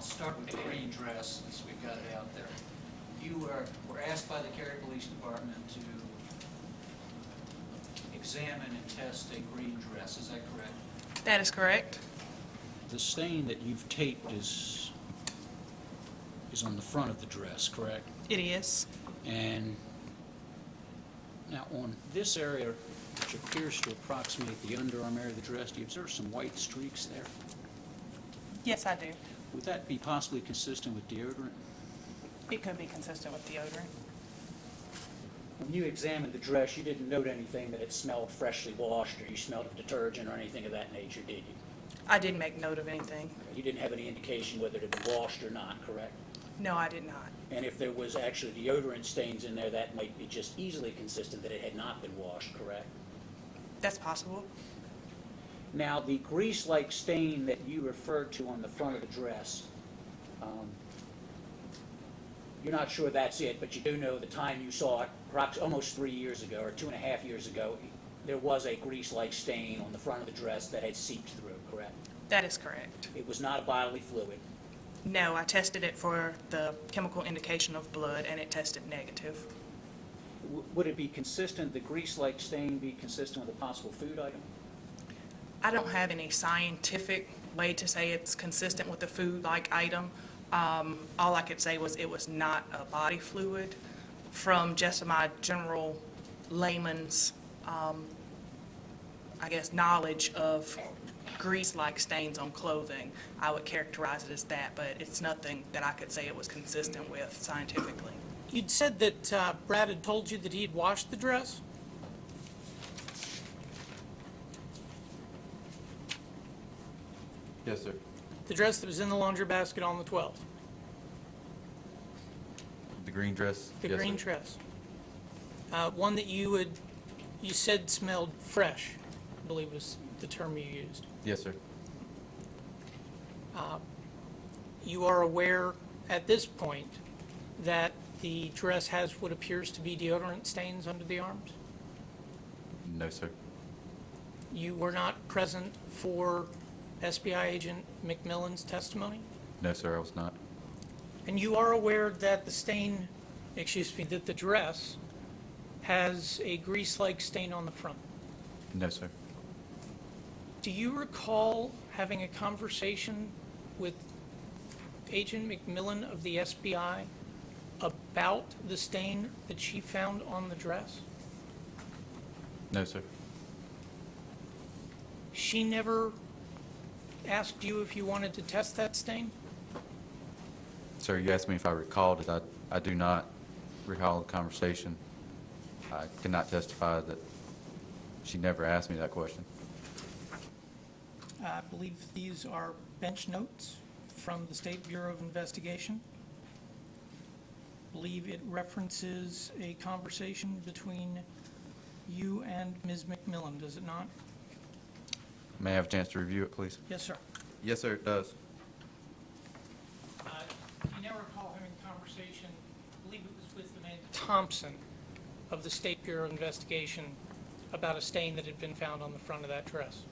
I'll start with the green dress since we've got it out there. You were asked by the Cary Police Department to examine and test a green dress. Is that correct? That is correct. The stain that you've taped is on the front of the dress, correct? It is. And now on this area, which appears to approximate the underarm area of the dress, do you observe some white streaks there? Yes, I do. Would that be possibly consistent with deodorant? It could be consistent with deodorant. When you examined the dress, you didn't note anything that it smelled freshly washed, or you smelled of detergent or anything of that nature, did you? I didn't make note of anything. You didn't have any indication whether it had been washed or not, correct? No, I did not. And if there was actually deodorant stains in there, that might be just easily consistent that it had not been washed, correct? That's possible. Now, the grease-like stain that you referred to on the front of the dress, you're not sure that's it, but you do know the time you saw it, almost 3 years ago, or 2.5 years ago, there was a grease-like stain on the front of the dress that had seeped through, correct? That is correct. It was not a bodily fluid. No, I tested it for the chemical indication of blood, and it tested negative. Would it be consistent, the grease-like stain be consistent with a possible food item? I don't have any scientific way to say it's consistent with a food-like item. All I could say was it was not a body fluid. From just my general layman's, I guess, knowledge of grease-like stains on clothing, I would characterize it as that, but it's nothing that I could say it was consistent with scientifically. You'd said that Brad had told you that he had washed the dress? Yes, sir. The dress that was in the laundry basket on the 12th? The green dress? The Yes, green sir. dress. One that you said smelled fresh, I believe was the term you used. Yes, sir. You are aware at this point that the dress has what appears to be deodorant stains under the arms? No, sir. You were not present for SBI agent McMillan's testimony? No, sir, I was not. And you are aware that that the dress has a grease-like stain on the front? No, sir. Do you recall having a conversation with Agent McMillan of the SBI about the stain that she found on the dress? No, sir. She never asked you if you wanted to test that stain? Sir, you asked me if I recalled it. I do not recall the conversation. I cannot testify that she never asked me that question. I believe these are bench notes from the State Bureau of Investigation. I believe it references a conversation between you and Ms. McMillan, does it not? May I have a chance to review it, please? Yes, sir. Yes, sir, it does. You never recall having a conversation, I believe it was with Amanda Thompson of the State Bureau of Investigation about a stain that had been found on the front of that dress?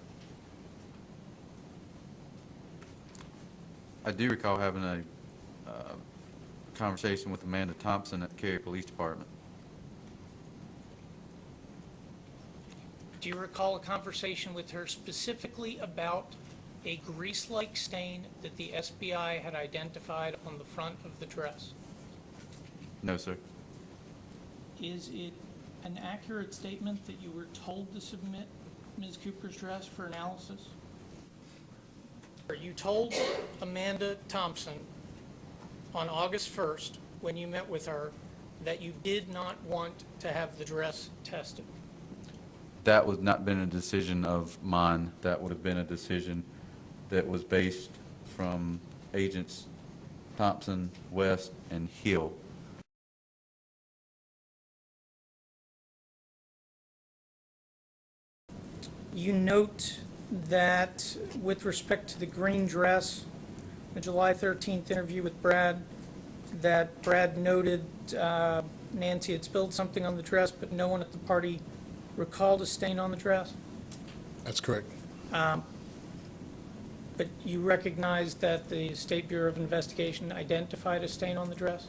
I do recall having a conversation with Amanda Thompson at the Cary Police Department. Do you recall a conversation with her specifically about a grease-like stain that the SBI had identified on the front of the dress? No, sir. Is it an accurate statement that you were told to submit Ms. Cooper's dress for analysis? You told Amanda Thompson on August 1st, when you met with her, that you did not want to have the dress tested. That would not been a decision of mine. That would have been a decision that was based from Agents Thompson, West, and Hill. You note that with respect to the green dress, the July 13th interview with Brad, that Brad noted Nancy had spilled something on the dress, but no one at the party recalled a stain on the dress. That's correct. But you recognize that the State Bureau of Investigation identified a stain on the dress?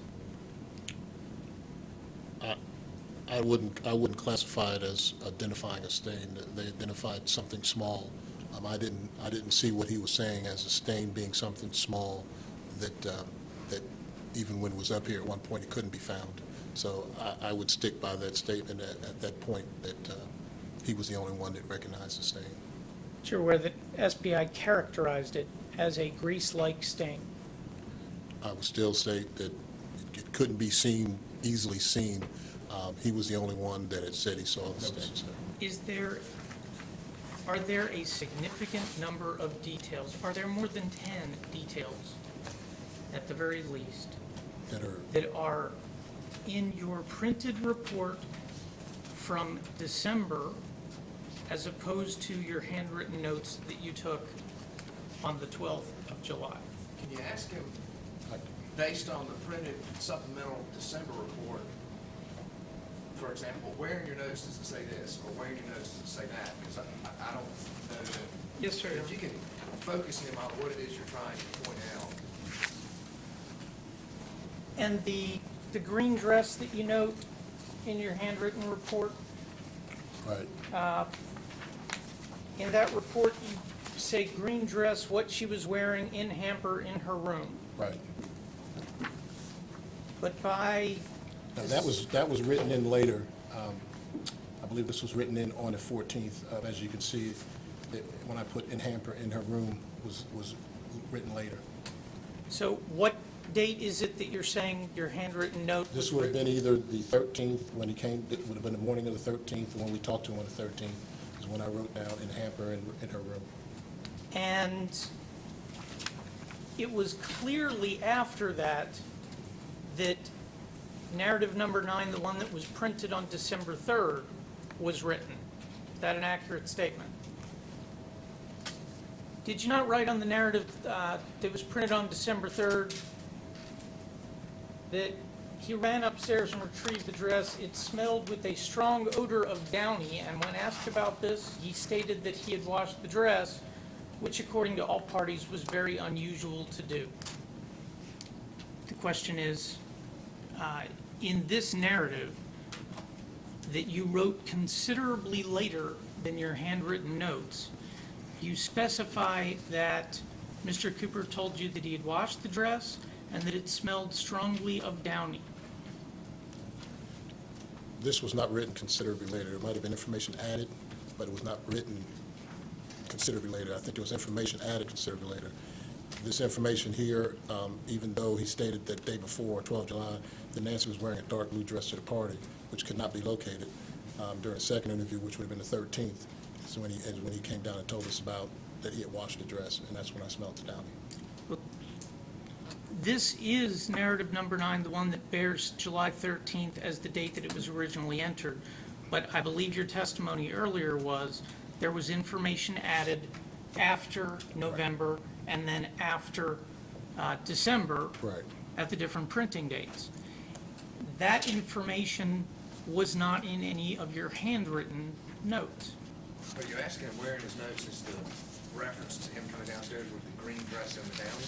I wouldn't classify it as identifying a stain. They identified something small. I didn't see what he was saying as a stain being something small that even when it was up here at one point it couldn't be found. So I would stick by that statement at that point that he was the only one that recognized the stain. But you're aware that SBI characterized it as a grease-like stain? I would still say that it couldn't be seen, easily seen. He was the only one that had said he saw the stain. Are there a significant number of details? Are there more than 10 details, at the very least, that are in your printed report from December as opposed to your handwritten notes that you took on the 12th of July? Can you ask him, based on the printed supplemental December report, for example, where in your notes does it say this, or where in your notes does it say that? Because I don't know that. Yes, sir. If you can focus him on what it is you're trying to point out. And the green dress that you note in your handwritten report, Right. in that report you say green dress, what she was wearing in hamper in her room. Right. But by... Now, that was written in later. I believe this was written in on the 14th. As you can see, when I put in hamper in her room was written later. So what date is it that you're saying your handwritten note This was would have written? been either the 13th when he came, it would have been the morning of the 13th, or when we talked to him on the 13th, is when I wrote down in hamper in her room. And it was clearly after that that narrative number 9, the one that was printed on December 3rd, was written. Is that an accurate statement? Did you not write on the narrative that was printed on December 3rd that he ran upstairs and retrieved the dress? It smelled with a strong odor of Downy, and when asked about this, he stated that he had washed the dress, which according to all parties was very unusual to do. The question is, in this narrative that you wrote considerably later than your handwritten notes, you specify that Mr. Cooper told you that he had washed the dress and that it smelled strongly of Downy. This was not written considerably later. There might have been information added, but it was not written considerably later. I think there was information added considerably later. This information here, even though he stated that day before, 12 July, that Nancy was wearing a dark blue dress to the party, which could not be located during the second interview, which would have been the 13th, so when he came down and told us about that he had washed the dress, and that's when I smelled the Downy. This is narrative number 9, the one that bears July 13th as the date that it was originally entered. But I believe your testimony earlier was there was information added after November and then after December Right. at the different printing dates. That information was not in any of your handwritten notes. Are you asking him where in his notes is the reference to him coming downstairs with the green dress and the Downy?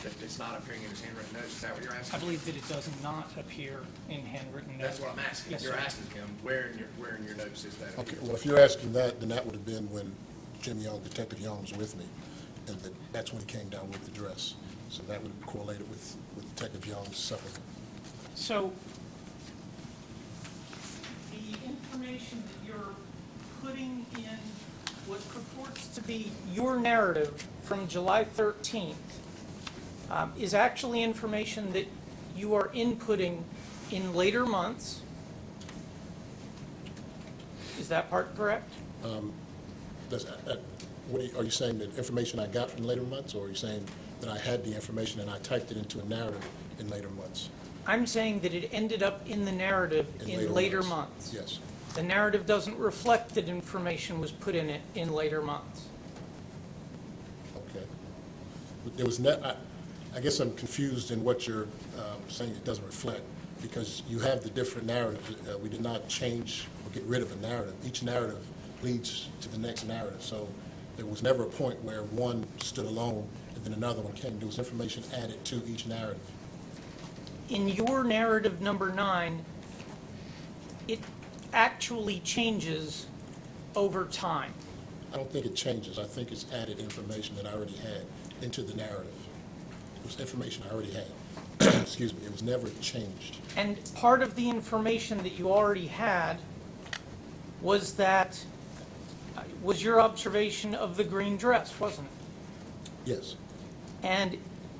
That it's not appearing in his handwritten notes? Is that what you're asking? I believe that it does not appear in handwritten notes. That's what I'm asking. Yes, You're sir. asking him where in your notes is that? Okay, well, if you're asking that, then that would have been when Jim Young, Detective Young, was with me, and that's when he came down with the dress. So that would have correlated with Detective Young's supplement. So the information that you're putting in what purports to be your narrative from July 13th is actually information that you are inputting in later months. Is that part correct? Are you saying that information I got from later months, or are you saying that I had the information and I typed it into a narrative in later months? I'm saying that it ended up in the narrative in later months. Yes. The narrative doesn't reflect that information was put in it in later months. Okay. There was I guess I'm confused in what you're saying it doesn't reflect, because you have the different narratives. We did not change or get rid of a narrative. Each narrative leads to the next narrative. So There was never a point where one stood alone and then another one came. There was information added to each narrative. In your narrative number 9, it actually changes over time. I don't think it changes. I think it's added information that I already had into the narrative. It was information I already had. Excuse me. It was never changed. And part of the information that you already had was that, was your observation of the green dress, wasn't it? Yes. And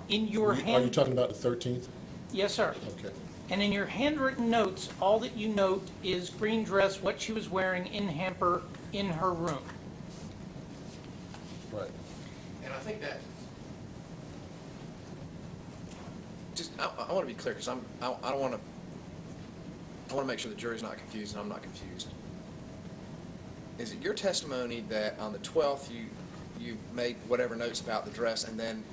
in your Are you hand... talking about the 13th? Yes, sir. Okay. And in your handwritten notes, all that you note is green dress, what she was wearing in hamper in her room. Right. And I think that, just, I want to be clear, because I don't want to, I want to make sure the jury's not confused and I'm not confused. Is it your testimony that on the 12th you made whatever notes about the dress, and then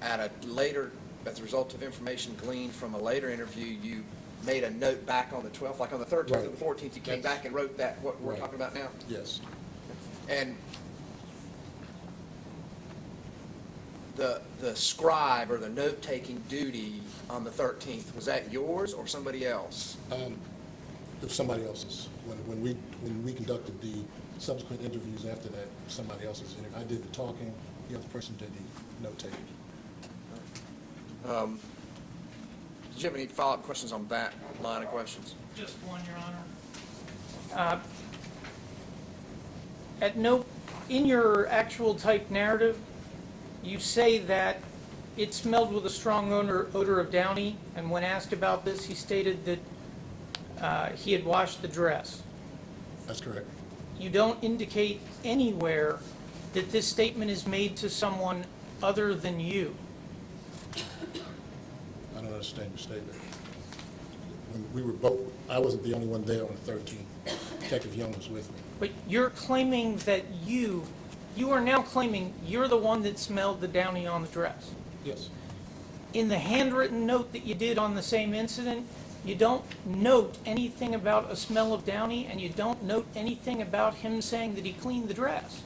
at a later, as a result of information gleaned from a later interview, you made a note back on the 12th, like on the 13th Right. or the 14th, you came back and wrote that, what we're Right. talking about now? Yes. And the scribe or the note-taking duty on the 13th, was that yours or somebody else? It was somebody else's. When we conducted the subsequent interviews after that, somebody else's interview. I did the talking, the other person did the note-taking. Did you have any follow-up questions on that line of questions? Just one, Your Honor. In your actual typed narrative, you say that it smelled with a strong odor of Downy, and when asked about this, he stated that he had washed the dress. That's correct. You don't indicate anywhere that this statement is made to someone other than you. I don't understand your statement. When we were both, I wasn't the only one there on the 13th. Detective Young was with me. But you're claiming that you are now claiming you're the one that smelled the Downy on the dress. Yes. In the handwritten note that you did on the same incident, you don't note anything about a smell of Downy, and you don't note anything about him saying that he cleaned the dress.